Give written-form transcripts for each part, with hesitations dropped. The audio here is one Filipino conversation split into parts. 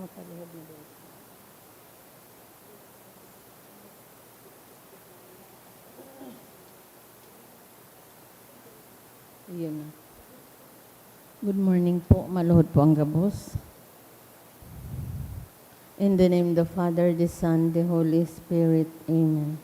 palihog na doon. Iyon na. Good morning po. Maluhod po ang gabos. In the name of the Father, the Son, the Holy Spirit. Amen.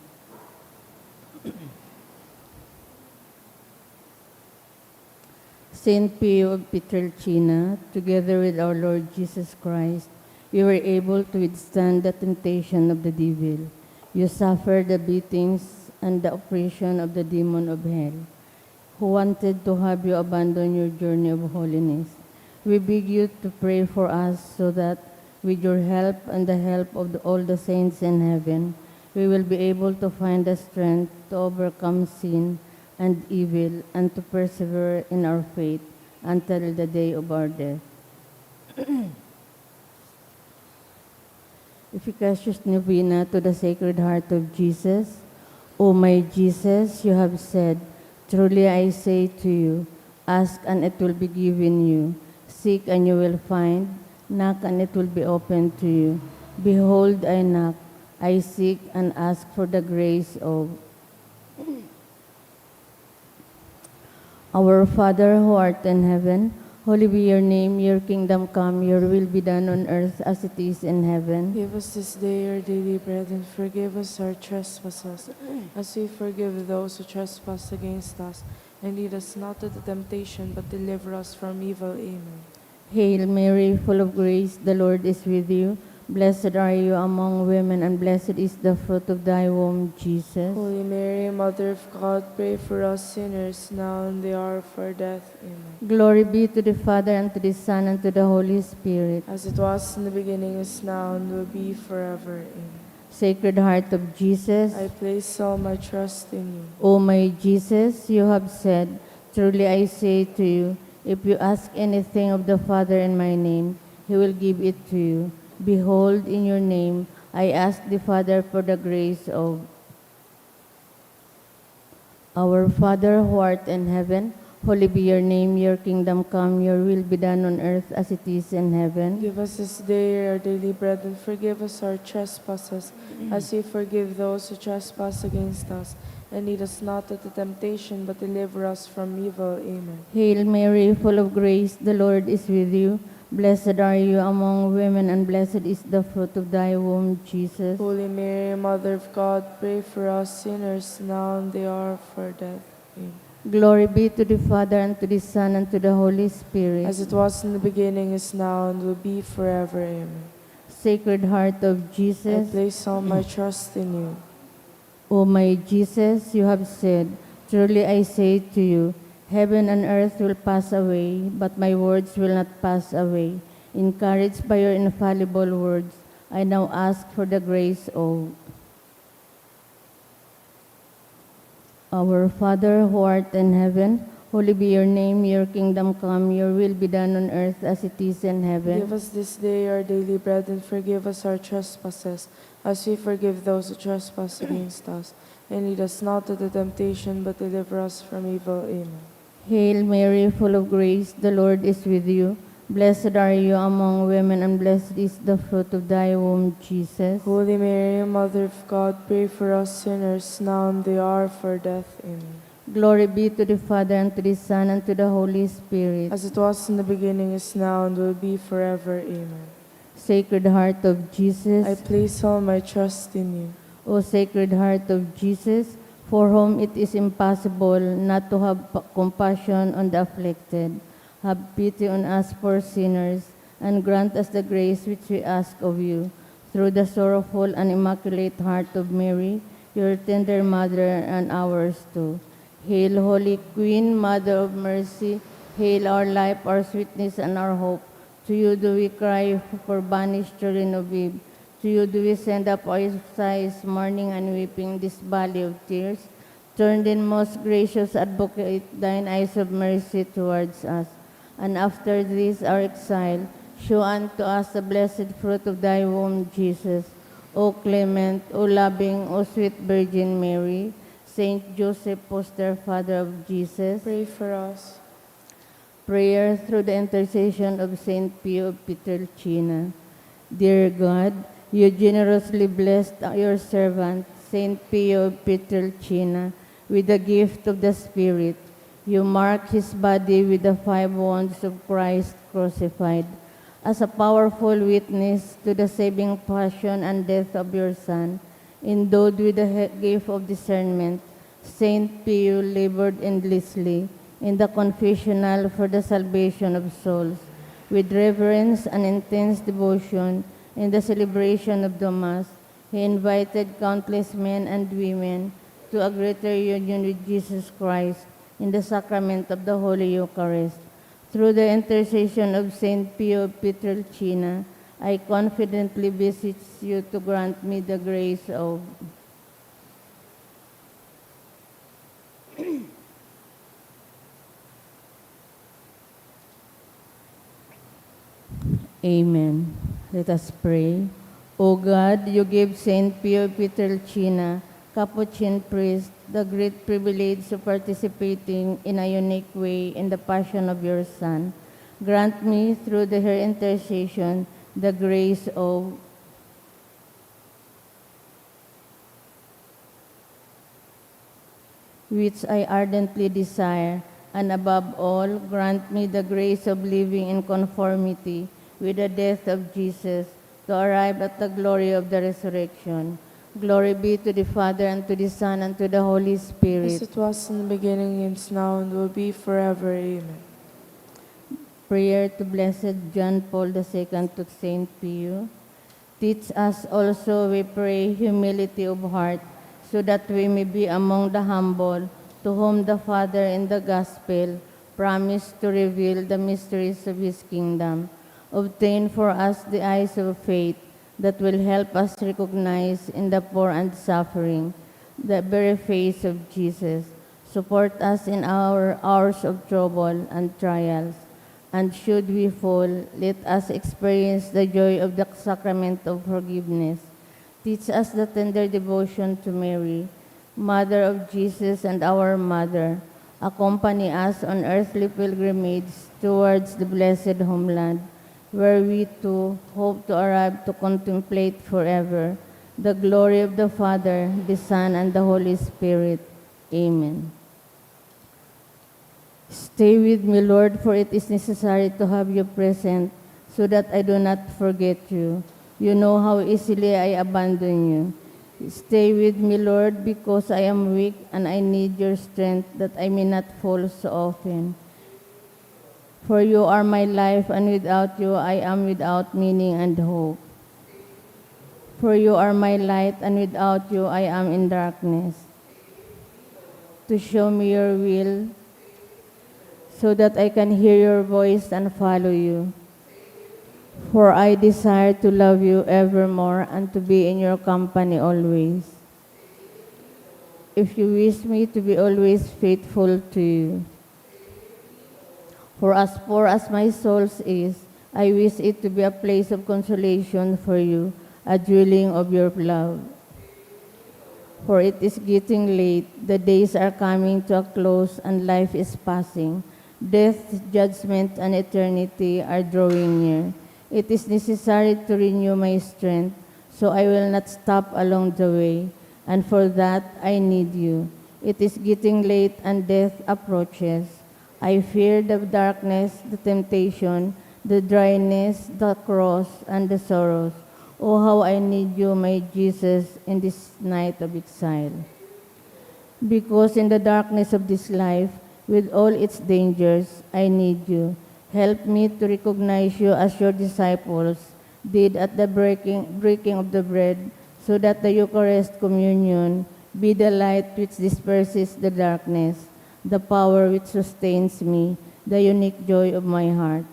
Saint Pio of Pietrelcina, together with our Lord Jesus Christ, you were able to withstand the temptation of the devil. You suffered the beatings and the oppression of the demon of hell, who wanted to have you abandon your journey of holiness. We beg you to pray for us so that with your help and the help of all the saints in heaven, we will be able to find the strength to overcome sin and evil and to persevere in our faith until the day of our death. Efficacious Novena to the Sacred Heart of Jesus. O my Jesus, you have said, truly I say to you, ask and it will be given you. Seek and you will find. Knock and it will be opened to you. Behold, I knock. I seek and ask for the grace of Our Father who art in heaven, holy be your name, your kingdom come, your will be done on earth as it is in heaven. Give us this day our daily bread, and forgive us our trespasses, as we forgive those who trespass against us. And lead us not into temptation, but deliver us from evil. Amen. Hail Mary, full of grace, the Lord is with you. Blessed are you among women, and blessed is the fruit of thy womb, Jesus. Holy Mary, Mother of God, pray for us sinners, now and the hour of our death. Amen. Glory be to the Father, and to the Son, and to the Holy Spirit. As it was in the beginning, is now, and will be forever. Amen. Sacred Heart of Jesus, I place all my trust in you. O my Jesus, you have said, truly I say to you, if you ask anything of the Father in my name, he will give it to you. Behold, in your name, I ask the Father for the grace of Our Father who art in heaven, holy be your name, your kingdom come, your will be done on earth as it is in heaven. Give us this day our daily bread, and forgive us our trespasses, as we forgive those who trespass against us. And lead us not into temptation, but deliver us from evil. Amen. Hail Mary, full of grace, the Lord is with you. Blessed are you among women, and blessed is the fruit of thy womb, Jesus. Holy Mary, Mother of God, pray for us sinners, now and the hour of our death. Amen. Glory be to the Father, and to the Son, and to the Holy Spirit. As it was in the beginning, is now, and will be forever. Amen. Sacred Heart of I Jesus, place all my trust in you. O my Jesus, you have said, truly I say to you, heaven and earth will pass away, but my words will not pass away. Encouraged by your infallible words, I now ask for the grace of Our Father who art in heaven, holy be your name, your kingdom come, your will be done on earth as it is in heaven. Give us this day our daily bread, and forgive us our trespasses, as we forgive those who trespass against us. And lead us not into temptation, but deliver us from evil. Amen. Hail Mary, full of grace, the Lord is with you. Blessed are you among women, and blessed is the fruit of thy womb, Jesus. Holy Mary, Mother of God, pray for us sinners, now and the hour of our death. Amen. Glory be to the Father, and to the Son, and to the Holy Spirit. As it was in the beginning, is now, and will be forever. Amen. Sacred Heart of Jesus, I place all my trust in you. O Sacred Heart of Jesus, for whom it is impossible not to have compassion on the afflicted, have pity on us poor sinners, and grant us the grace which we ask of you, through the sorrowful and immaculate heart of Mary, your tender mother, and ours too. Hail, Holy Queen, Mother of Mercy, hail our life, our sweetness, and our hope. To you do we cry for banished children of Eve. To you do we send up our sighs, mourning and weeping this valley of tears. Turn then, most gracious Advocate, thine eyes of mercy towards us. And after this our exile, show unto us the blessed fruit of thy womb, Jesus. O clement, O loving, O sweet Virgin Mary, Saint Joseph, foster father of Jesus, Pray for us. prayer through the intercession of Saint Pio of Pietrelcina. Dear God, you generously blessed your servant, Saint Pio Pietrelcina, with the gift of the Spirit. You marked his body with the 5 wounds of Christ crucified as a powerful witness to the saving passion and death of your Son. Endowed with the gift of discernment, Saint Pio labored endlessly in the confessional for the salvation of souls. With reverence and intense devotion in the celebration of the Mass, he invited countless men and women to a greater union with Jesus Christ in the sacrament of the Holy Eucharist. Through the intercession of Saint Pio Pietrelcina, I confidently beseech you to grant me the grace of Amen. Let us pray. O God, you gave Saint Pio Pietrelcina, Capuchin priest, the great privilege of participating in a unique way in the passion of your Son. Grant me, through her intercession, the grace of which I ardently desire, and above all, grant me the grace of living in conformity with the death of Jesus, to arrive at the glory of the resurrection. Glory be to the Father, and to the Son, and to the Holy As Spirit. it was in the beginning, is now, and will be forever. Amen. Prayer to Blessed John Paul II to Saint Pio. Teach us also, we pray, humility of heart, so that we may be among the humble, to whom the Father in the Gospel promised to reveal the mysteries of his kingdom. Obtain for us the eyes of faith that will help us recognize in the poor and suffering the very face of Jesus. Support us in our hours of trouble and trials. And should we fall, let us experience the joy of the sacrament of forgiveness. Teach us the tender devotion to Mary, Mother of Jesus and our Mother. Accompany us on earthly pilgrimage towards the blessed homeland, where we too hope to arrive to contemplate forever the glory of the Father, the Son, and the Holy Spirit. Amen. Stay with me, Lord, for it is necessary to have you present, so that I do not forget you. You know how easily I abandon you. Stay with me, Lord, because I am weak and I need your strength, that I may not fall so often. For you are my life, and without you I am without meaning and hope. For you are my light, and without you I am in darkness. To show me your will, so that I can hear your voice and follow you. For I desire to love you evermore and to be in your company always. If you wish me to be always faithful to you. For as poor as my soul is, I wish it to be a place of consolation for you, a dwelling of your love. For it is getting late, the days are coming to a close, and life is passing. Death, judgment, and eternity are drawing near. It is necessary to renew my strength, so I will not stop along the way, and for that I need you. It is getting late and death approaches. I fear the darkness, the temptation, the dryness, the cross, and the sorrows. Oh, how I need you, my Jesus, in this night of exile. Because in the darkness of this life, with all its dangers, I need you. Help me to recognize you as your disciples did at the breaking of the bread, so that the Eucharist communion be the light which disperses the darkness, the power which sustains me, the unique joy of my heart.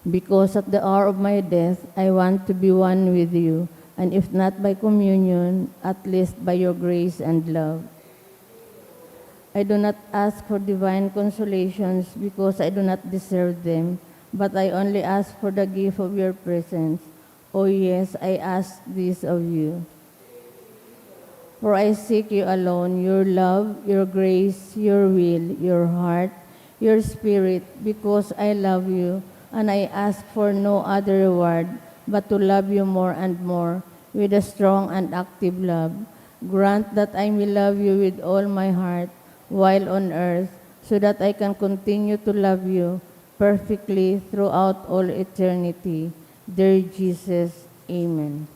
Because at the hour of my death, I want to be one with you, and if not by communion, at least by your grace and love. I do not ask for divine consolations because I do not deserve them, but I only ask for the gift of your presence. Oh yes, I ask this of you. For I seek you alone, your love, your grace, your will, your heart, your spirit, because I love you, and I ask for no other reward but to love you more and more with a strong and active love. Grant that I may love you with all my heart while on earth, so that I can continue to love you perfectly throughout all eternity. Dear Jesus, Amen.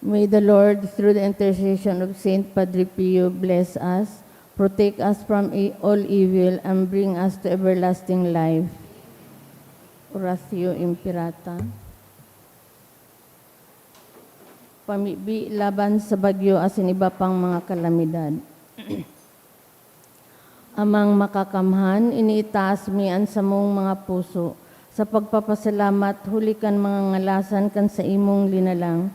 May the Lord, through the intercession of Saint Padre Pio, bless us, protect us from all evil, and bring us to everlasting life. Oratio Imperata. Pamibi laban sa bagyo asin iba pang mga kalamidad. Amang makakamhan, iniitaas mian sa mong mga puso. Sa pagpapasalamat, huli kan mga ngalasan kan sa imong linalang.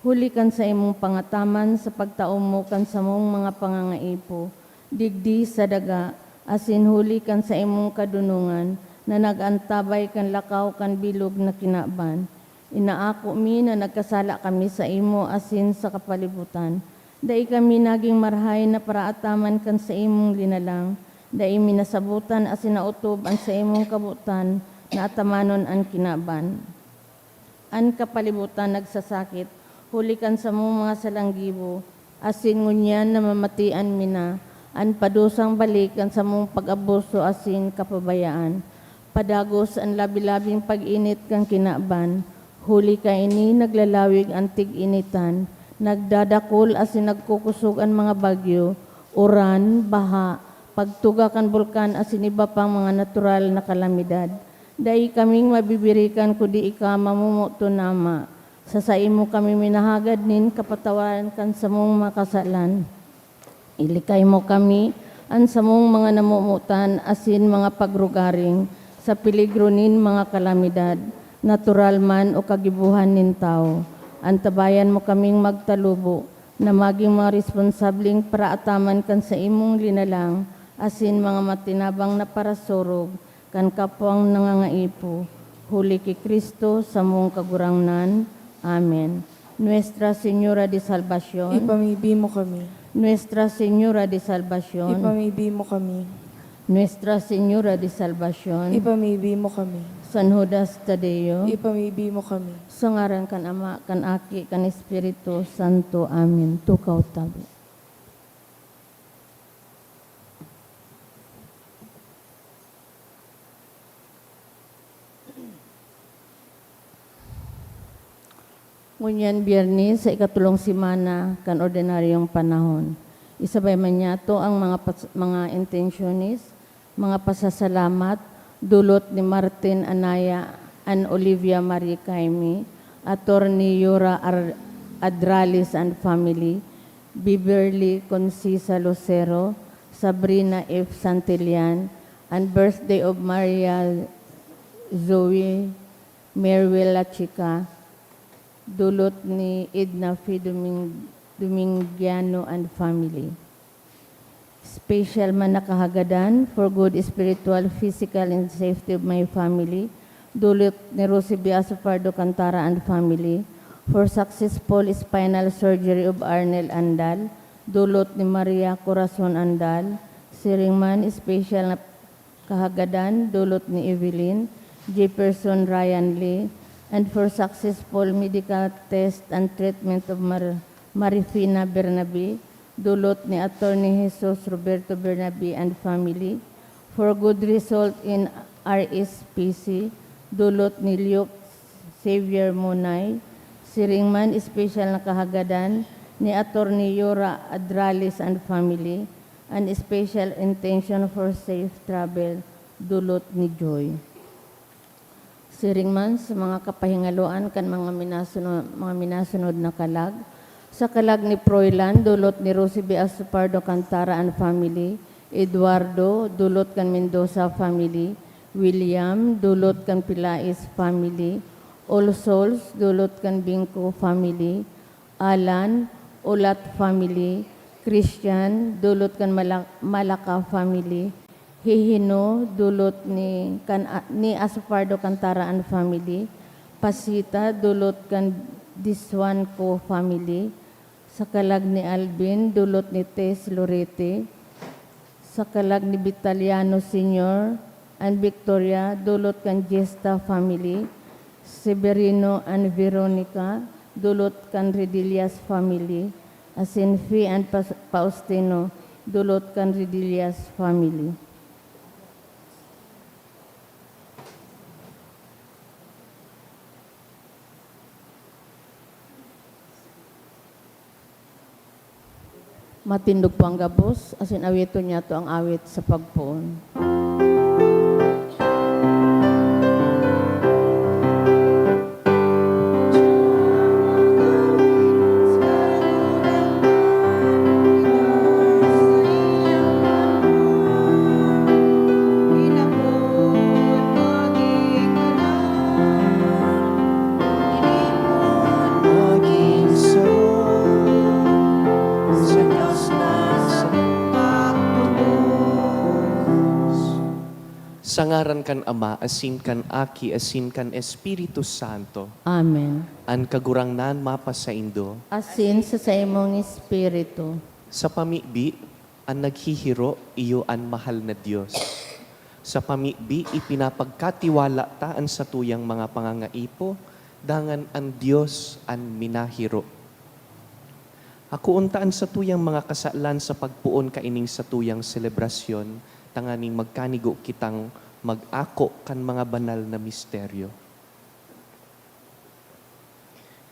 Huli kan sa imong pangataman sa pagtaom mo kan sa mong mga pangangaipo. Digdi sa daga, asin huli kan sa imong kadunungan, na nagantabay kan lakaw kan bilog na kinaban. Inaako mi na nagkasala kami sa imo asin sa kapalibutan. Dai kami naging marhay na paraataman kan sa imong linalang. Dai minasabutan asin nautob ang sa imong kabutan na atamanon ang kinaban. An kapalibutan nagsasakit, hulikan sa mong mga salanggibo, asin ngunyan na mamatian mina, an padusang balikan sa mong pag-abuso asin kapabayaan. Padagos ang labi-labing pag-init kang kinaban, huli ka ini naglalawig ang tig-initan, nagdadakol asin nagkukusog ang mga bagyo, uran, baha, pagtuga kan bulkan asin iba pang mga natural na kalamidad. Dai kaming mabibirikan kudi ika mamumuto nama. Sa saimo kami minahagad nin kapatawaran kan sa mong makasalan. Ilikay mo kami an sa mong mga namumutan asin mga pagrugaring sa peligro nin mga kalamidad, natural man o kagibuhan nin tao. Antabayan mo kaming magtalubo na maging mga responsabling paraataman kan sa imong linalang asin mga matinabang na parasurog kan kapwang nangangaipo. Huli ki Kristo sa mong kagurangnan. Amen. Nuestra Señora de Salvación. Ipamibi mo kami. Nuestra Señora de Salvación. Ipamibi mo kami. Nuestra Señora de Salvación. Ipamibi mo kami. San Judas Tadeo. Ipamibi mo kami. Sa ngaran kan Ama, kan Aki, kan Espiritu Santo. Amen. Tukaw tabi. Ngunyan biyernes sa ikatulong simana kan ordinaryong panahon. Isabay man niya to ang mga intentionis, mga pasasalamat, dulot ni Martin Anaya and Olivia Marie Caimi, Attorney Yura Adralis and family, Beverly Concisa Lucero, Sabrina F. Santillan, and birthday of Maria Zoe Merwela Chica, dulot ni Edna F. Domingiano and family. Special man nakahagadan for good spiritual, physical, and safety of my family, dulot ni Rosie Biaso Pardo Cantara and family. For successful spinal surgery of Arnel Andal, dulot ni Maria Corazon Andal. Siringman, special na kahagadan, dulot ni Evelyn Jefferson Ryan Lee. And for successful medical test and treatment of Marifina Bernabe, dulot ni Attorney Jesus Roberto Bernabe and family. For good result in RSPC, dulot ni Luke Xavier Monay. Siringman, special na kahagadan ni Attorney Yura Adralis and family. And special intention for safe travel, dulot ni Joy. Siringman sa mga kapahingaloan kan mga minasunod na kalag. Sa kalag ni Froilan, dulot ni Rosie Biaso Pardo Cantara and family. Eduardo, dulot kan Mendoza family. William, dulot kan Pilais family. All Souls, dulot kan Bingko family. Alan, Ulat family. Christian, dulot kan Malaka family. Hihino, dulot ni Asupardo Cantara and family. Pasita, dulot kan Diswan ko family. Sa kalag ni Alvin, dulot ni Tess Lorete. Sa kalag ni Vitaliano Sr., and Victoria, dulot kan Gesta family, Severino and Veronica, dulot kan Redillas family, Asinfi and Faustino, dulot kan Redillas family. Matindog po ang gabos, asin awito niya to ang awit sa pagpuon. Maging sa Diyos na pagtubos. Sa ngaran kan Ama, asin kan Aki, asin kan Espiritu Santo, Amen. an kagurangnan mapa sa Indo, Asin sa imong espiritu. sa pamibi, an naghihiro, iyo an mahal na Diyos. Sa pamibi, ipinapagkatiwala taan sa tuyang mga pangangaipo, dangan ang Diyos an minahiro. Ako untaan sa tuyang mga kasalan sa pagpuon kaining sa tuyang selebrasyon, tanganing magkanigo kitang mag-ako kan mga banal na misteryo.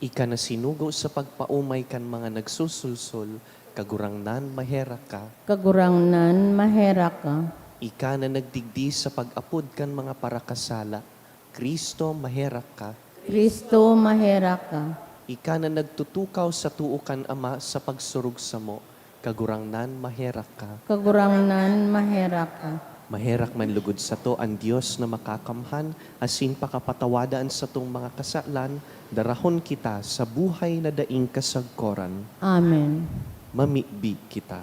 Ika na sinugo sa pagpaumay kan mga nagsusulsol, kagurangnan mahera ka. Kagurangnan mahera ka. Ika na nagdigdi sa pag-apod kan mga parakasala, Kristo mahera ka. Kristo mahera ka. Ika na nagtutukaw sa tuukan Ama sa pagsurug sa mo, kagurangnan mahera ka. Kagurangnan mahera ka. Maherak man lugod sa to ang Diyos na makakamhan, asin pakapatawadaan sa tong mga kasalan, darahon kita sa buhay na daing kasagkoran. Amen. Mamibi kita.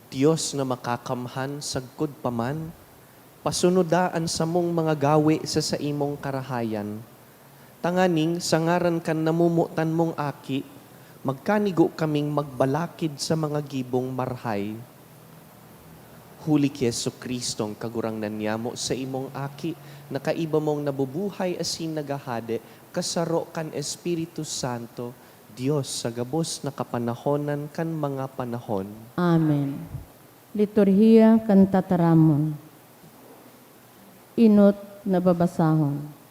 Diyos na makakamhan, sagkod paman, pasunodaan sa mong mga gawi sa imong karahayan. Tanganing, sa ngaran kan namumutan mong aki, magkanigo kaming magbalakid sa mga gibong marhay. Huli ki Yesu Kristong kagurangnan niyamo sa imong aki, na kaiba mong nabubuhay asin nagahade, kasaro kan Espiritu Santo, Diyos sa gabos na kapanahonan kan mga panahon. Amen. Liturhiya kan tataramon. Inot na babasahon.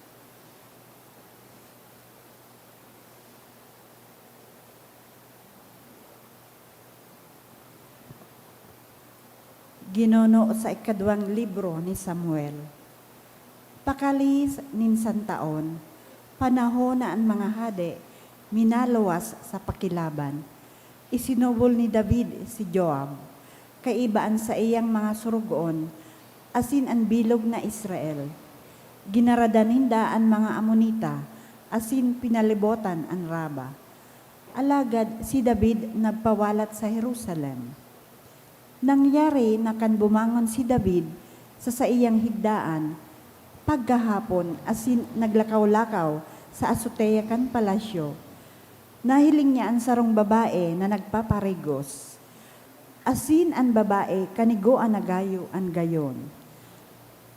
Ginuno sa ikadwang libro ni Samuel. Pakalis ninsan taon, panahon na ang mga hade, minaluwas sa pakilaban. Isinubol ni David si Joab, kaibaan sa iyang mga surugoon, asin ang bilog na Israel. Ginaradaninda ang mga Amonita, asin pinalibotan ang Raba. Alagad si David nagpawalat sa Jerusalem. Nangyari na kan bumangon si David sa iyang higdaan, pagkahapon asin naglakaw-lakaw sa azotea kan palasyo. Nahiling niya ang sarong babae na nagpaparigos. Asin ang babae kanigo ang nagayo ang gayon.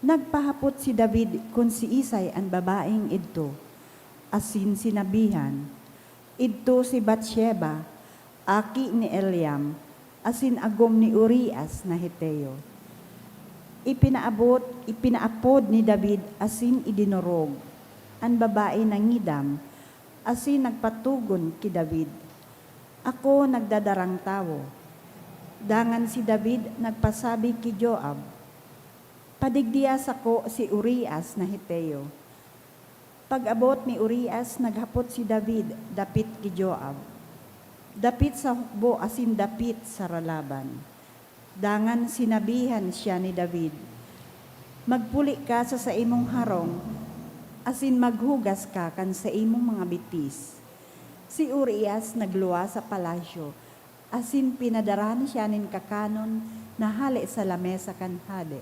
Nagpahapot si David kung si Isay ang babaeng idto. Asin sinabihan, idto si Bathsheba, aki ni Eliam, asin agom ni Urias na Heteo. Ipinaapod ni David asin idinurog. Ang babae nangidam, asin nagpatugon ki David. Ako nagdadarang tawo. Dangan si David nagpasabi ki Joab, padigdias ako si Urias na Heteo. Pag-abot ni Urias, naghapot si David, dapit ki Joab. Dapit sa hukbo asin dapit sa ralaban. Dangan sinabihan siya ni David, magpuli ka sa imong harong, asin maghugas ka kan sa imong mga bitis. Si Urias nagluwa sa palasyo, asin pinadaran siya nin kakanon na hali sa lamesa kan hade.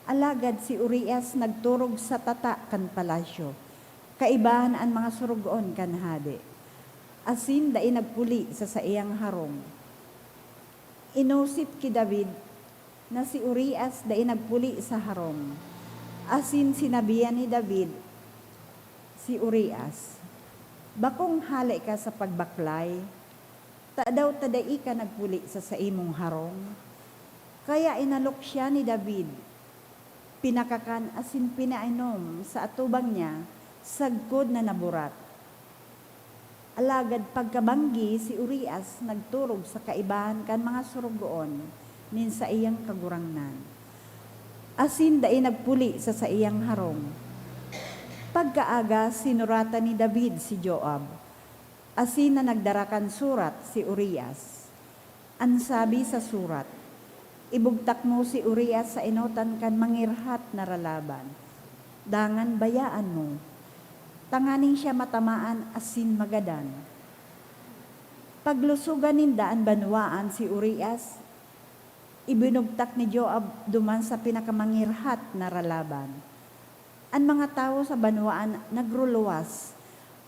Alagad si Urias nagturog sa tata kan palasyo, kaibahan ang mga surugoon kan hade. Asin dai nagpuli sa iyang harong. Inusip ki David, na si Urias dai nagpuli sa harom. Asin sinabihan ni David, si Urias, bakong hali ka sa pagbaklay, ta daw tadai ka nagpuli sa imong harom. Kaya inalok siya ni David, pinakakan asin pinainom sa atubang niya, sagkod na naburat. Alagad pagkabanggi si Urias nagturog sa kaibahan kan mga surugoon nin sa iyang kagurangnan. Asin dai nagpuli sa iyang harong. Pagkaaga sinurata ni David si Joab. Asin na nagdarakan surat si Urias. Ang sabi sa surat, ibugtak mo si Urias sa inotan kan mangirhat na ralaban. Dangan bayaan mo. Tanganing siya matamaan asin magadan. Paglusugan nindaan banwaan si Urias, ibinugtak ni Joab duman sa pinakamangirhat na ralaban. Ang mga tao sa banwaan nagruluwas,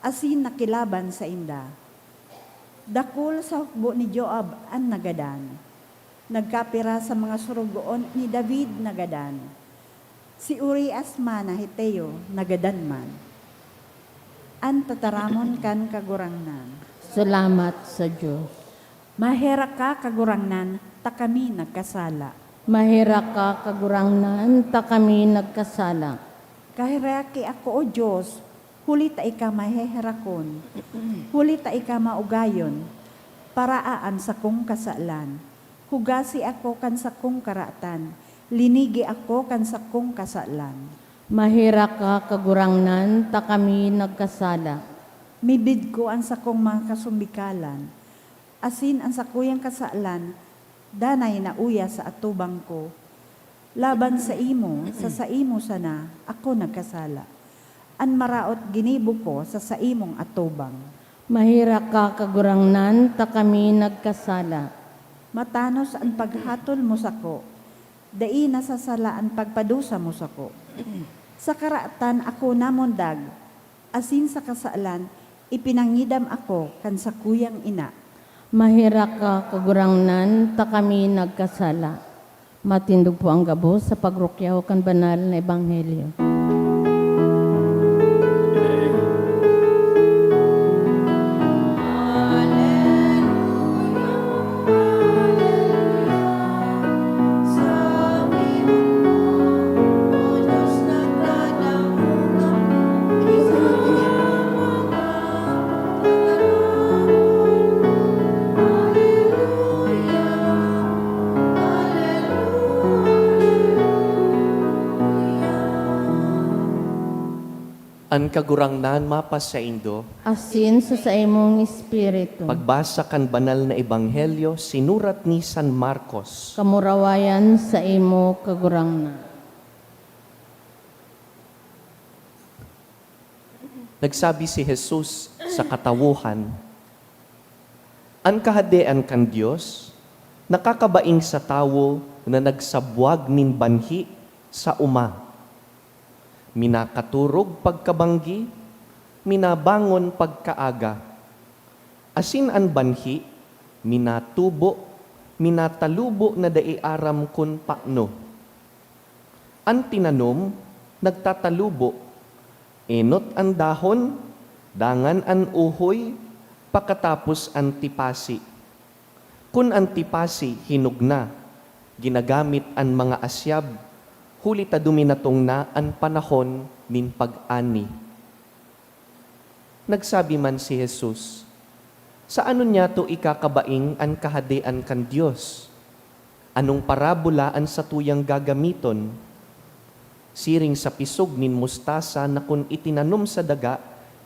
asin nakilaban sa inda. Dakul sa hukbo ni Joab ang nagadan. Nagkapira sa mga surugoon ni David nagadan. Si Urias man na Hiteo nagadan man. An tataramon kan kagurangnan. Salamat sa Diyos. Mahera ka kagurangnan, ta kami nagkasala. Mahira ka kagurangnan, ta kami nagkasala. Kahiraki ako o Diyos, huli ta ika maheherakon, huli ta ika maugayon, paraan sa kong kasalan. Hugasi ako kan sa kong karatan, linigi ako kan sa kong kasalan. Mahira ka kagurangnan, ta kami nagkasala. Mibid ko ang sa kong mga kasumbikalan, asin ang sa kuyang kasalan, danay na uya sa atubang ko. Laban sa imo sana, ako nagkasala. An maraot ginibo ko sa imong atubang. Mahira ka kagurangnan, ta kami nagkasala. Matanos ang paghatol mo sako, dai nasasala ang pagpadusa mo sako. Sa karatan ako namundag, asin sa kasalan, ipinangidam ako kan sa kuyang ina. Mahira ka kagurangnan, ta kami nagkasala. Matindog po ang gabos sa pagrukyaw kan banal na ebanghelyo. An kagurangnan mapas sa Indo, Asin sa imong espiritu. pagbasa kan banal na ebanghelyo, sinurat ni San Marcos. Kamurawayan sa imo kagurangnan. Nagsabi si Jesus sa katawuhan, ang kahadean kan Diyos, nakakabaing sa tawo na nagsabwag nin banhi sa uma. Minakaturog pagkabanggi, minabangon pagkaaga. Asin an banhi, minatubo, minatalubo na daiaram kun pakno. An tinanom, nagtatalubo, enot an dahon, dangan an uhoy, pakatapos an tipasi. Kun ang tipasi hinugna, ginagamit ang mga asyab, huli ta duminatong na ang panahon nin pag-ani. Nagsabi man si Jesus, sa ano niya to ikakabaing ang kahadean kan Diyos? Anong parabola ang sa tuyang gagamiton? Siring sa pisog nin mustasa na kun itinanom sa daga,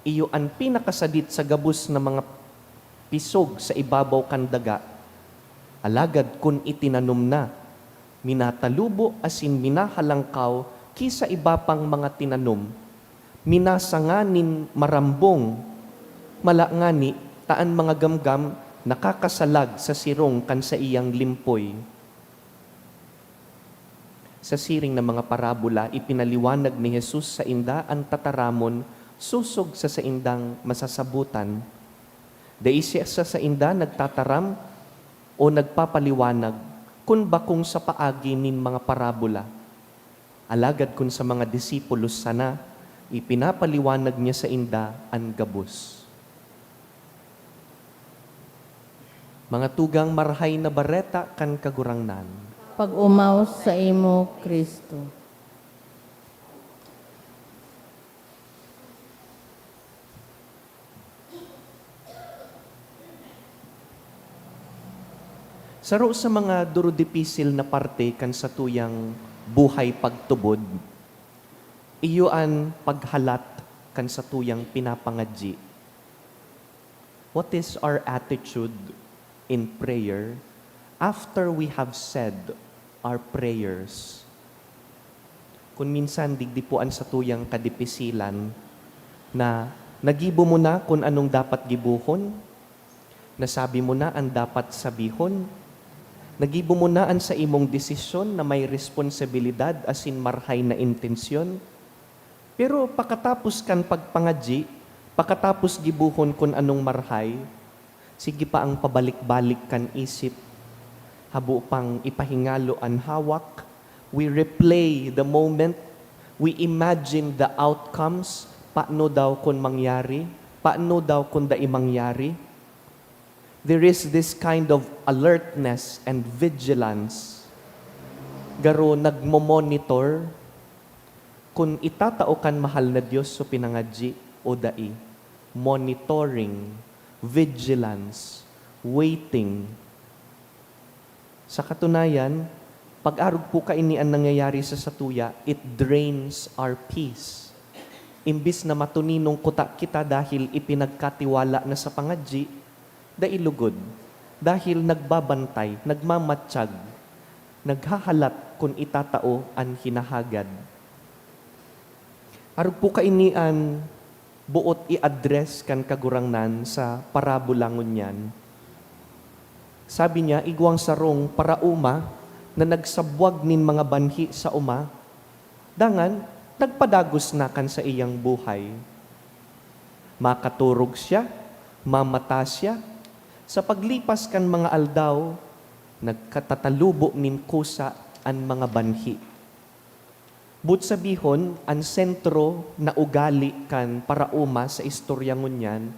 iyo ang pinakasadit sa gabus na mga pisog sa ibabaw kan daga. Alagad kun itinanom na, minatalubo asin minahalangkaw kisa iba pang mga tinanom, minasanganin marambong, malangani taan mga gamgam nakakasalag sa sirong kan sa iyang limpoy. Sa siring ng mga parabola, ipinaliwanag ni Jesus sa inda ang tataramon, susog sa indang masasabutan. Dai siya sa inda nagtataram o nagpapaliwanag, kun bakong sa paagi nin mga parabola. Alagad kun sa mga disipulos sana, ipinapaliwanag niya sa inda ang gabos. Mga tugang marhay na bareta kan kagurangnan. Pag umaos sa imo, Kristo. Saro sa mga durudipisil na parte kan sa tuyang buhay pagtubod, iyoan paghalat kan sa tuyang pinapangadji. What is our attitude in prayer after we have said our prayers? Kung minsan digdipuan sa tuyang kadipisilan na nagibo mo na kung anong dapat gibuhon, nasabi mo na ang dapat sabihon, nagibo mo na ang sa imong desisyon na may responsibilidad asin marhay na intensyon. Pero pakatapos kan pagpangadji, pakatapos gibuhon kun anong marhay, sige pa ang pabalik-balik kan isip, habo pang ipahingalo ang hawak, we replay the moment, we imagine the outcomes, paano daw kun mangyari, paano daw kun dai mangyari. There is this kind of alertness and vigilance. Garo nagmo-monitor kung itatao kan mahal na Diyos so pinangadji o dai. Monitoring, vigilance, waiting. Sa katunayan, pag-arog po kaini ang nangyayari sa satuya, it drains our peace. Imbis na matuninong kuta kita dahil ipinagkatiwala na sa pangadji, dailugod dahil nagbabantay, nagmamatsyag, naghahalat kung itatao ang hinahagad. Arog po kainian buot i-address kan kagurangnan sa parabolangon yan. Sabi niya, igwang sarong parauma na nagsabwag nin mga banhi sa uma, dangan nagpadagos na kan sa iyang buhay. Makaturog siya, mamata siya, sa paglipas kan mga aldaw, nagkatatalubo nin kusa ang mga banhi. But sabihon, ang sentro na ugali kan parauma sa istorya ngunyan,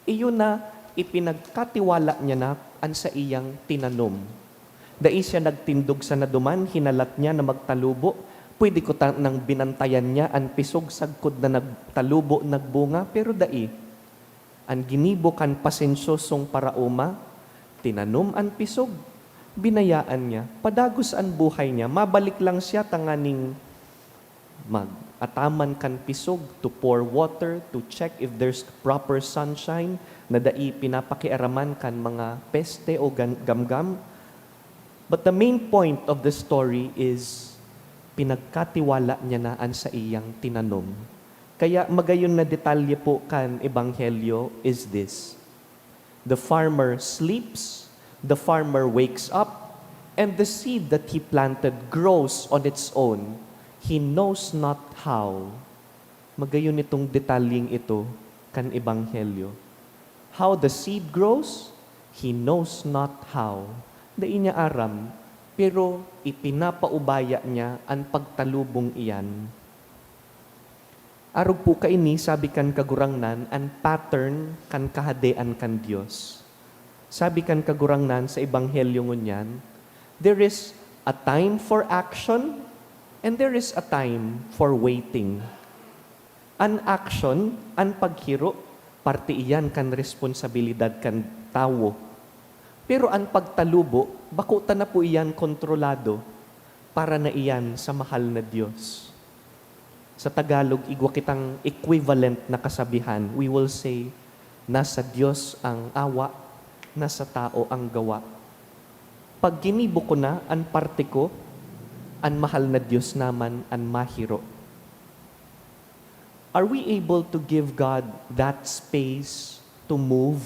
iyo na ipinagkatiwala niya na ang sa iyang tinanom. Dai siya nagtindog sa naduman, hinalat niya na magtalubo, pwede ko nang binantayan niya ang pisog sagkod na nagtalubo, nagbunga, pero dai. Ang ginibo kan pasensyosong parauma, tinanom ang pisog, binayaan niya, padagos ang buhay niya, mabalik lang siya tanganing mag-ataman kan pisog, to pour water, to check if there's proper sunshine, na dai pinapakiaraman kan mga peste o gamgam. But the main point of the story is, pinagkatiwala niya na ang sa iyang tinanom. Kaya magayon na detalye po kan ebanghelyo is this. The farmer sleeps, the farmer wakes up, and the seed that he planted grows on its own. He knows not how. Magayon itong detalyeng ito kan ebanghelyo. How the seed grows, he knows not how. Dai niya aram, pero ipinapaubaya niya ang pagtalubong iyan. Arog po kaini, sabi kan kagurangnan, ang pattern kan kahadean kan Dios. Sabi kan kagurangnan sa ebanghelyo ngunyan, there is a time for action and there is a time for waiting. An action, an paghiro, parte iyan kan responsibilidad kan tawo. Pero ang pagtalubo, bakutan na po iyan kontrolado para na iyan sa mahal na Diyos. Sa Tagalog, igwa kitang equivalent na kasabihan. We will say, nasa Diyos ang awa, nasa tao ang gawa. Pag ginibo ko na, ang parte ko, ang mahal na Diyos naman ang mahiro. Are we able to give God that space to move?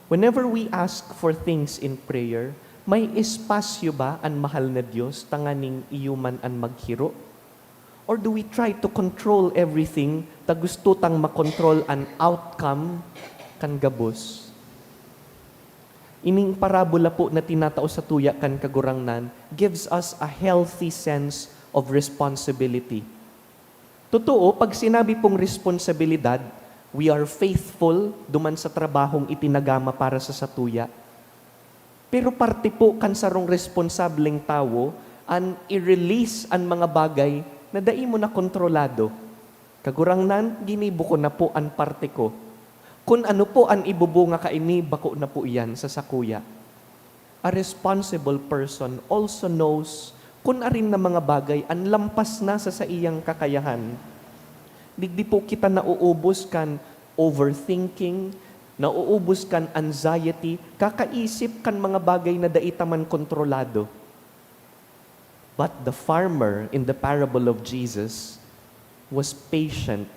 Whenever we ask for things in prayer, may espasyo ba ang mahal na Diyos tanganing iyuman ang maghiro? Or do we try to control everything ta gusto tang makontrol an outcome kan gabos? Ining parabola po na tinatao sa tuya kan kagurangnan gives us a healthy sense of responsibility. Totoo, pag sinabi pong responsibilidad, we are faithful duman sa trabahong itinagama para sa satuya. Pero parte po kan sarong responsableng tao an i-release an mga bagay na dai mo na kontrolado. Kagurangnan, ginibo ko na po an parte ko. Kung ano po an ibubunga ka ini, bako na po iyan sa sakuya. A responsible person also knows kung arin na mga bagay an lampas na sa iyang kakayahan. Digdi po kita nauubos kan overthinking, nauubos kan anxiety, kakaisip kan mga bagay na daita man kontrolado. But the farmer in the parable of Jesus was patient,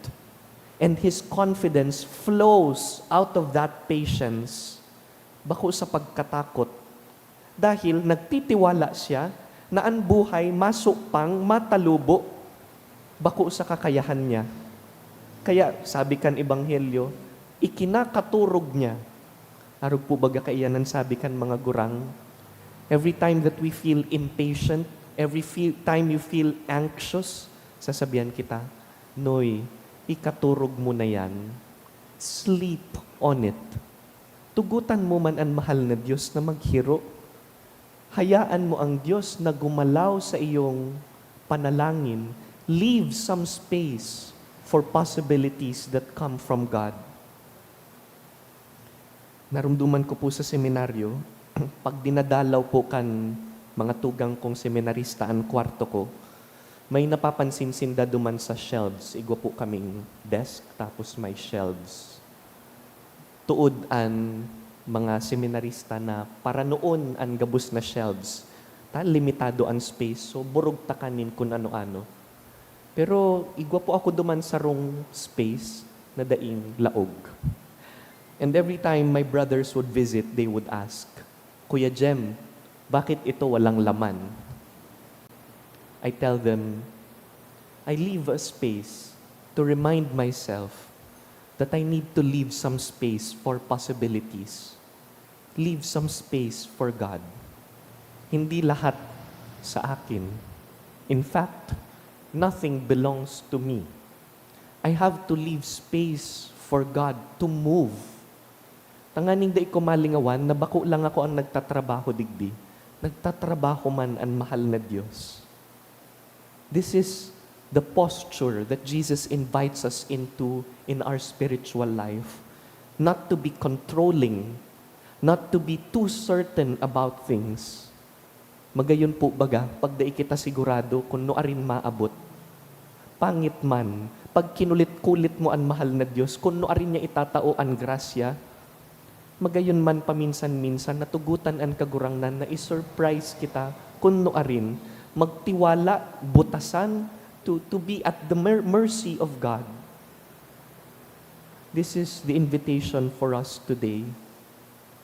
and his confidence flows out of that patience bako sa pagkatakot. Dahil nagtitiwala siya na ang buhay masuk pang matalubo bako sa kakayahan niya. Kaya sabi kan Ebanghelyo, ikinakaturog niya. Arog po baga kaiyanan sabi kan mga gurang, every time that we feel impatient, time you feel anxious, sasabihan kita, Noy, ikaturog mo na yan. Sleep on it. Tugutan mo man ang mahal na Diyos na maghiro. Hayaan mo ang Diyos na gumalaw sa iyong panalangin. Leave some space for possibilities that come from God. Narumduman ko po sa seminaryo, pag dinadalaw po kan mga tugang kong seminarista ang kwarto ko, may napapansin sinda duman sa shelves. Igwa po kaming desk, tapos may shelves. Tuod ang mga seminarista na para noon ang gabus na shelves. Limitado ang space, so burog takanin kung ano-ano. Pero igwa po ako duman sa wrong space na daing laog. And every time my brothers would visit, they would ask, Kuya Jem, bakit ito walang laman? I tell them, I leave a space to remind myself that I need to leave some space for possibilities. Leave some space for God. Hindi lahat sa akin. In fact, nothing belongs to me. I have to leave space for God to move. Tanganing da ko malingawan na bako lang ako ang nagtatrabaho digdi. Nagtatrabaho man ang mahal na Diyos. This is the posture that Jesus invites us into in our spiritual life. Not to be controlling, not to be too certain about things. Magayon po baga, pag dai kita sigurado kung no arin maabot. Pangit man, pag kinulit-kulit mo ang mahal na Diyos, kung no arin niya itatao ang grasya, magayon man paminsan-minsan natugutan ang kagurangnan na i-surprise kita kung no arin, magtiwala, butasan, to be at the mercy of God. This is the invitation for us today.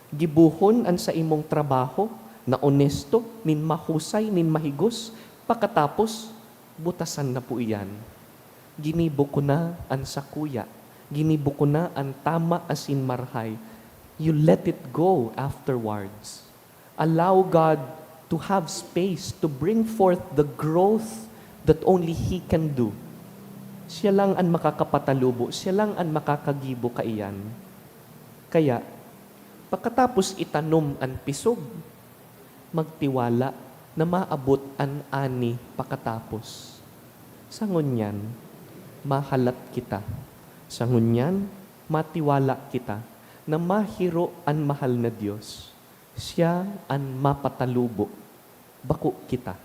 Gibuhon ang sa imong trabaho na honesto, nin mahusay, nin mahigos, pagkatapos, butasan na po iyan. Ginibo ko na ang sakuya. Ginibo ko na ang tama asin marhay. You let it go afterwards. Allow God to have space to bring forth the growth that only He can do. Siya lang ang makakapatalubo, siya lang ang makakagibo kaiyan. Kaya, pagkatapos itanom ang pisog, magtiwala na maabot ang ani pagkatapos. Sa ngunyan, mahalat kita. Sa ngunyan, matiwala kita na mahiro ang mahal na Diyos. Siya ang mapatalubo. Bako kita.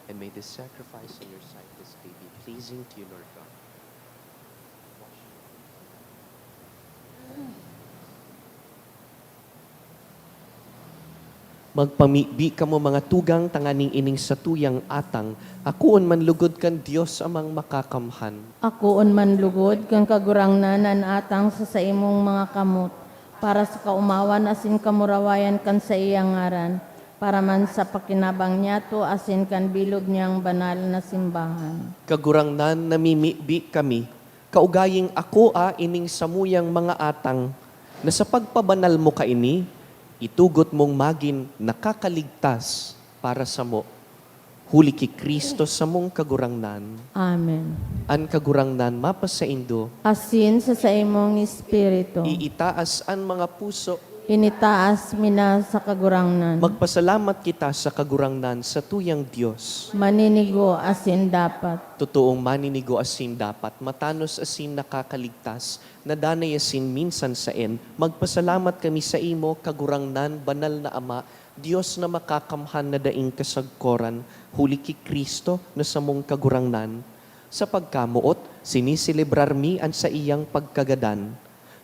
And may this sacrifice in your sight this day be pleasing to you, Lord God. Magpamibi ka mo mga tugang tanganing ining sa tuyang atang, akuon man lugod kan Dios amang makakamhan. Akoon man lugod kang kagurangnan an atang sa imong mga kamot, para sa kaumawan asin kamurawayan kan sa iyang ngaran, para man sa pakinabang niya to asin kan bilog niyang banal na simbahan. Kagurangnan namimibi kami, kaugaying ako ining samuyang mga atang, na sa pagpabanal mo kaini, itugot mong magin nakakaligtas para sa mo. Huli ki Kristo sa mong kagurangnan. Amen. An kagurangnan mapasaindo, Asin sa imong espiritu, iitaas an mga puso. initaas mina sa kagurangnan. Magpasalamat kita sa kagurangnan sa tuyang Diyos. Maninigo asin dapat. Totoong maninigo asin dapat, matanos asin nakakaligtas, nadanay asin minsan saen. Magpasalamat kami sa imo, kagurangnan, banal na Ama, Diyos na makakamhan na daing kasagkoran, huli ki Kristo na sa mong kagurangnan. Sa pagkamuot, sinisilibrar mi an sa iyang pagkagadan.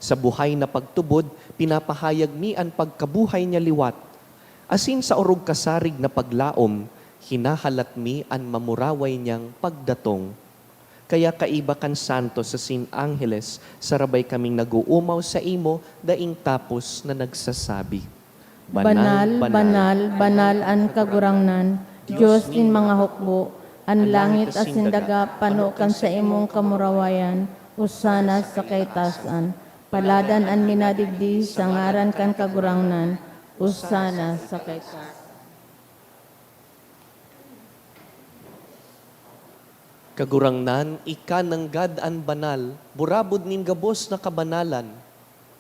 Sa buhay na pagtubod, pinapahayag mi ang pagkabuhay niya liwat. Asin sa orog kasarig na paglaom, hinahalat mi ang mamuraway niyang pagdatong. Kaya kaiba kan santo sa sin Angeles, sarabay kaming naguumaw sa imo, daing tapos na nagsasabi. Banal, banal, banal an kagurangnan, Diyos in mga hukbo, an langit asin daga, panukan sa imong kamurawayan, usana sa kaitasan. Paladan an minadigdi sa ngaran kan kagurangnan, usana sa kaitasan. Kagurangnan, ika ng God an banal, burabod nin gabos na kabanalan.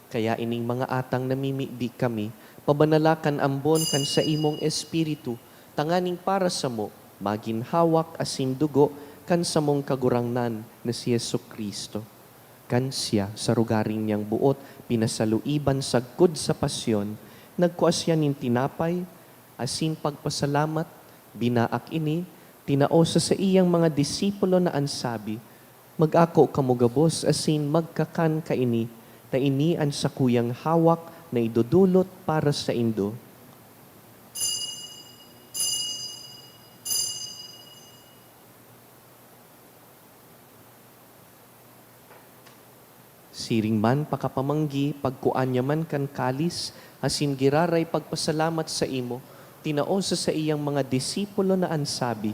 Kaya ining mga atang namimibi kami, pabanalakan ambon kan sa imong espiritu, tanganing para sa mo, maginhawak asin dugo, kan sa mong kagurangnan na si Yesu Kristo. Kan siya sa rugaring niyang buot, pinasaluiban sagkod sa pasyon, nagkuas siya nin tinapay, asin pagpasalamat, binaak ini, tinaosa sa iyang mga disipulo na ansabi, mag-ako kamugabos asin magkakan kaini, ta ini ang sakuyang hawak na idudulot para sa indo. Siring man pakapamanggi, pagkuanya man kan kalis, asin giraray pagpasalamat sa imo, tinaosa sa iyang mga disipulo na ansabi,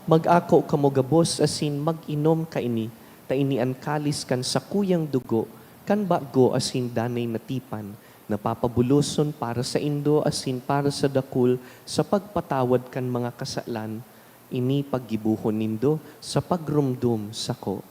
mag-ako kamugabos asin mag-inom kaini, ta ini an kalis kan sakuyang dugo, kan bago asin danay natipan, napapabuluson para sa indo asin para sa dakul, sa pagpatawad kan mga kasalan, ini paggibuhon nindo sa pagrumdum sako.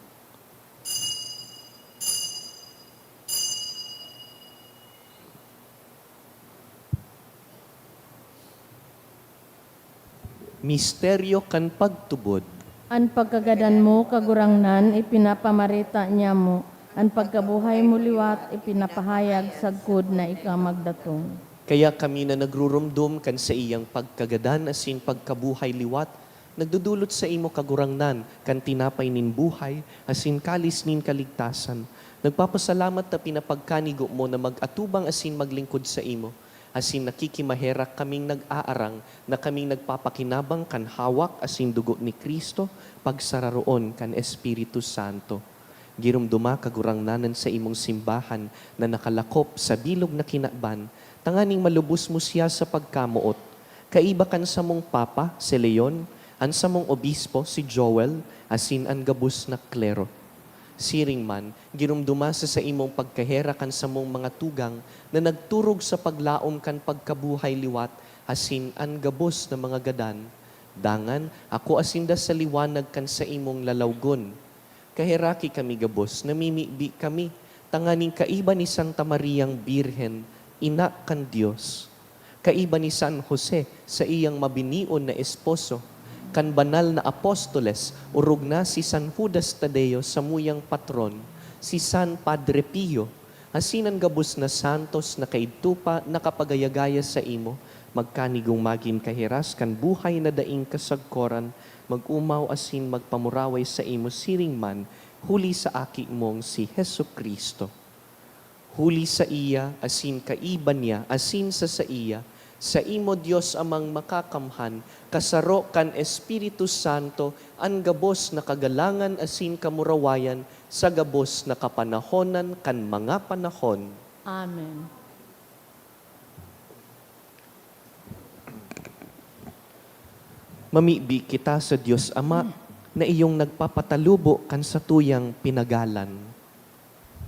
Misteryo kan pagtubod. An pagkagadan mo, kagurangnan, ipinapamarita niya mo. An pagkabuhay mo liwat, ipinapahayag sagkod na ikamagdatong. Kaya kami na nagrurumdum kan sa iyang pagkagadan asin pagkabuhay liwat, nagdudulot sa imo kagurangnan, kan tinapay nin buhay, asin kalis nin kaligtasan. Nagpapasalamat na pinapagkanigo mo na mag-atubang asin maglingkod sa imo. Asin nakikimaherak kaming nag-aarang na kaming nagpapakinabang kan hawak asin dugo ni Kristo pagsararoon kan Espiritu Santo. Girumduma kagurangnanan sa imong simbahan na nakalakop sa bilog na kinaban, tanganing malubos mo siya sa pagkamuot. Kaiba kan sa mong Papa, si Leon, an sa mong Obispo, si Joel, asin an gabus na klero. Siring man, ginumduma sa imong pagkahera kan sa mong mga tugang na nagturog sa paglaom kan pagkabuhay liwat, asin an gabos na mga gadan. Dangan, ako asinda sa liwanag kan sa imong lalawgon. Kaheraki kami gabos, namimibi kami, tanganing kaiba ni Santa Mariang Birhen, ina kan Dios. Kaiba ni San Jose sa iyang mabinion na esposo, kan banal na apostoles, urog na si San Judas Tadeo sa muyang patron, si San Padre Pio, asinan gabos na santos na kaidtupa nakapagayagaya sa imo, magkanigong magin kahiras kan buhay na daing kasagkoran, mag-umaw asin magpamuraway sa imo siring man, huli sa aki mong si Hesu Kristo. Huli sa iya, asin kaiban niya, asin sa iya, sa imo Dios amang makakamhan, kasaro kan Espiritu Santo, an gabos na kagalangan asin kamurawayan, sa gabos na kapanahonan kan mga panahon. Amen. Mamibi kita sa Diyos Ama, na iyong nagpapatalubo kan sa tuyang pinagalan.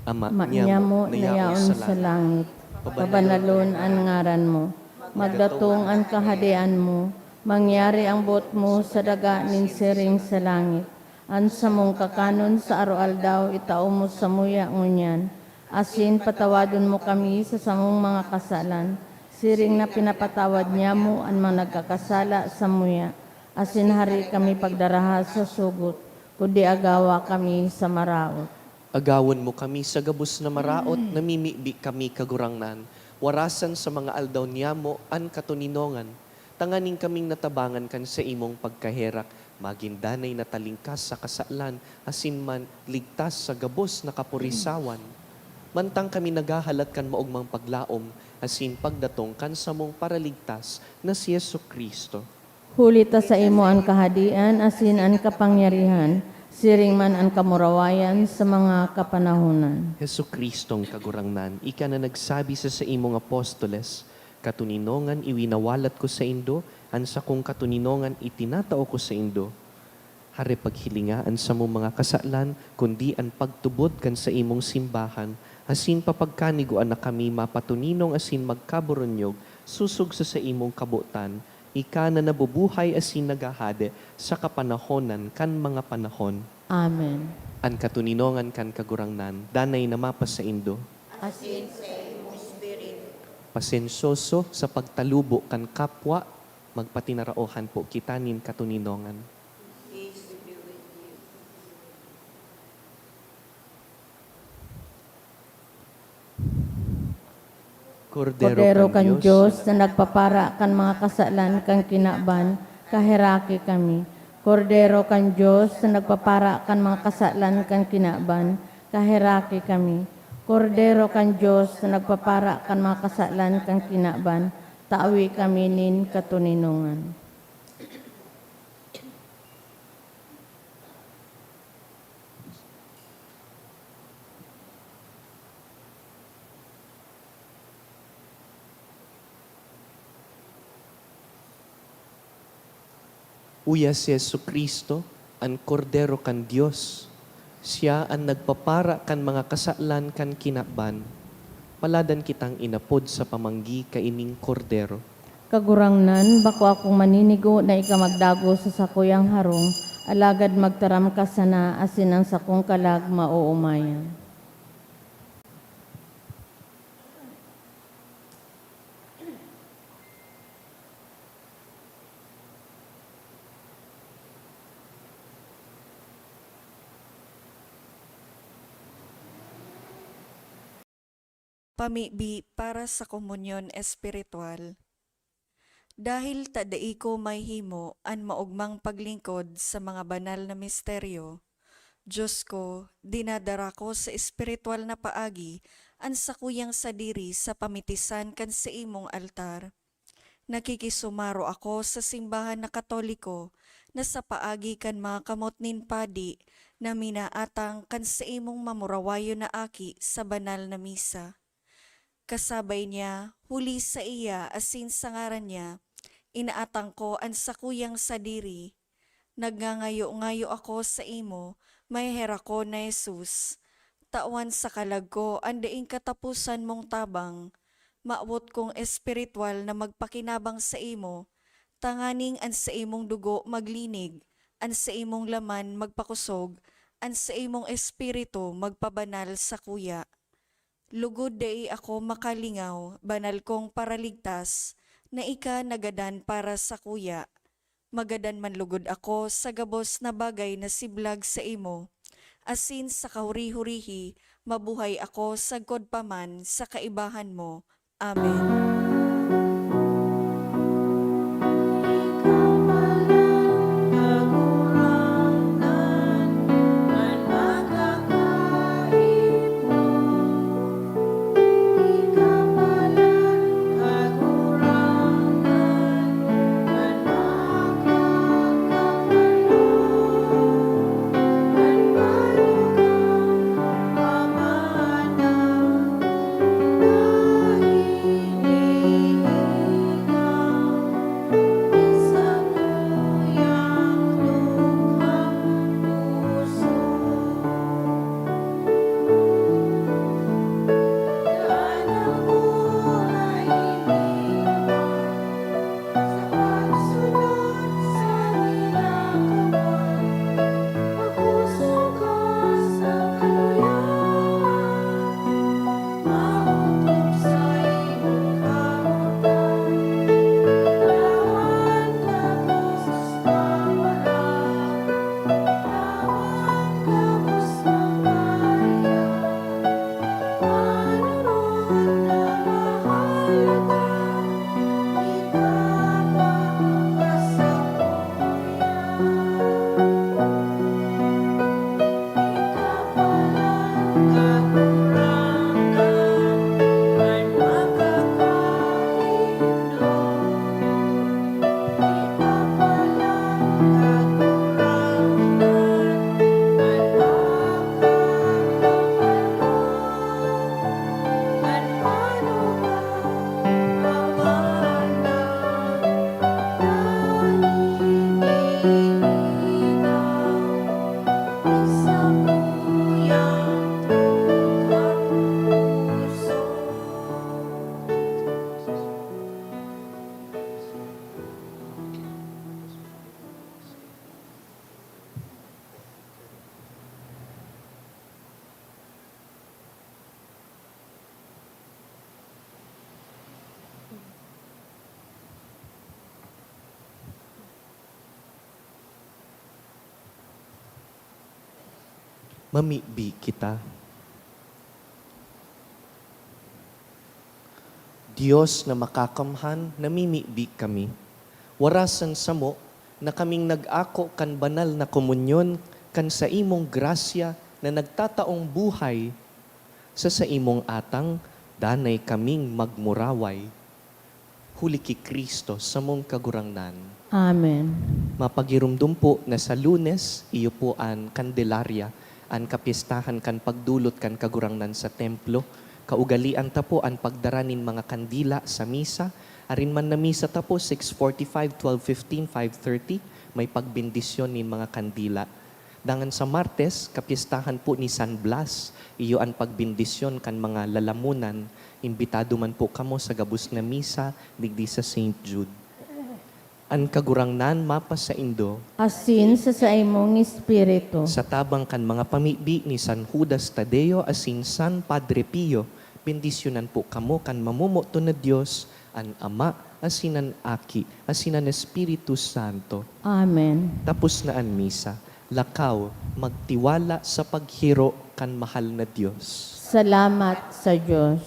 Ama, Niya mo nayaon sa langit, pabanalon ang ngaran mo, magdatong ang kahadian mo, mangyari ang bot mo sa daga nin siring sa langit. Ansa mong kakanon sa araw-aldaw, itao mo sa muya ngunyan. Asin patawadon mo kami sa samong mga kasalan, siring na pinapatawad niya mo ang mga nagkakasala sa muya. Asin hari kami pagdaraha sa sugot, kundi agawa kami sa maraot. Agawon mo kami sa gabos na maraot, namimibi kami kagurangnan. Warasan sa mga aldaw niya mo, an katuninongan. Tanganing kaming natabangan kan sa imong pagkaherak, magindanay na talingkas sa kasalan, asin man ligtas sa gabos na kapurisawan. Mantang kami nagahalat kan maugmang paglaom, asin pagdatong kan sa mong paraligtas na si Yesu Kristo. Hulita sa imo ang kahadian, asin ang kapangyarihan, siring man ang kamurawayan sa mga kapanahunan. Yesu Kristong kagurangnan, ika na nagsabi sa imong apostoles, katuninongan iwinawalat ko sa indo, ansa kong katuninongan itinatao ko sa indo. Hari paghilingaan sa mong mga kasalan, kundi ang pagtubod kan sa imong simbahan, asin papagkaniguan na kami mapatuninong asin magkaburonyog, susog sa imong kabutan, ika na nabubuhay asin nagahade sa kapanahonan kan mga panahon. Amen. An katuninongan kan kagurangnan, danay na mapas sa indo. Asin Pasensyoso sa pagtalubo kan kapwa, magpatinaraohan po kitanin katuninongan. Kordero kan Diyos na nagpapara kan mga kasalan kan kinaban, kahiraki kami. Kordero kan Diyos na nagpapara kan mga kasalan kan kinaban, kahiraki kami. Kordero kan Diyos na nagpapara kan mga kasalan kan kinaban, taawi kami nin katuninongan. Uya si Yesu Kristo, ang kordero kan Diyos. Siya ang nagpapara kan mga kasalan kan kinaban. Paladan kitang inapod sa pamanggi kaining kordero. Kagurangnan, bako akong maninigo na ikamagdago sa sakuyang harong, alagad magtaram ka sana asin ang sakong kalag mauumayan. Pamibi para sa komunyon espiritual. Dahil tadai ko may himo an maugmang paglingkod sa mga banal na misteryo, Diyos ko, dinadara ko sa espiritual na paagi an sakuyang sadiri sa pamitisan kan sa imong altar. Nakikisumaro ako sa simbahan na Katoliko na sa paagi kan mga kamot nin padi na minaatang kan sa imong mamurawayo na aki sa banal na misa. Kasabay niya, huli sa iya asin sa ngaran niya, inaatang ko ang sakuyang sadiri. Nagngangayo-ngayo ako sa imo, may herako na Jesus, tawan sa kalagko ang daing katapusan mong tabang, maawot kong espiritual na magpakinabang sa imo, tanganing an sa imong dugo maglinig, an sa imong laman magpakusog, an sa imong espiritu magpabanal sa kuya. Lugod dai ako makalingaw, banal kong paraligtas, na ika nagadan para sa kuya. Magadan man lugod ako sa gabos na bagay na siblag sa imo. Asin sa kahuri-hurihi, mabuhay ako sagkod paman sa kaibahan mo. Amen. Mamibi kita. Diyos na makakamhan, namimibi kami. Warasan samo na kaming nag-ako kan banal na komunyon kan sa imong grasya na nagtataong buhay sa imong atang danay kaming magmuraway. Huli ki Kristo sa mong kagurangnan. Amen. Mapagirumdum po na sa Lunes, iyo po an Candelaria, an kapistahan kan pagdulot kan kagurangnan sa templo, kaugalian ta po an pagdaranin mga kandila sa misa, arin man na misa ta po 6:45, 12:15, 5:30, may pagbindisyon nin mga kandila. Dangan sa Martes, kapistahan po ni San Blas, iyo an pagbindisyon kan mga lalamunan, imbitado man po kamo sa gabus na misa, digdi sa St. Jude. An kagurangnan mapa sa Indo, Asin sa imong espiritu. sa tabang kan mga pamibi ni San Judas Tadeo asin San Padre Pio, bendisyonan po kamo kan mamumuto na Diyos, an Ama, asinan Aki, asinan Espiritu Santo. Amen. Tapos na an misa, lakaw, magtiwala sa paghiro kan mahal na Diyos. Salamat sa Diyos.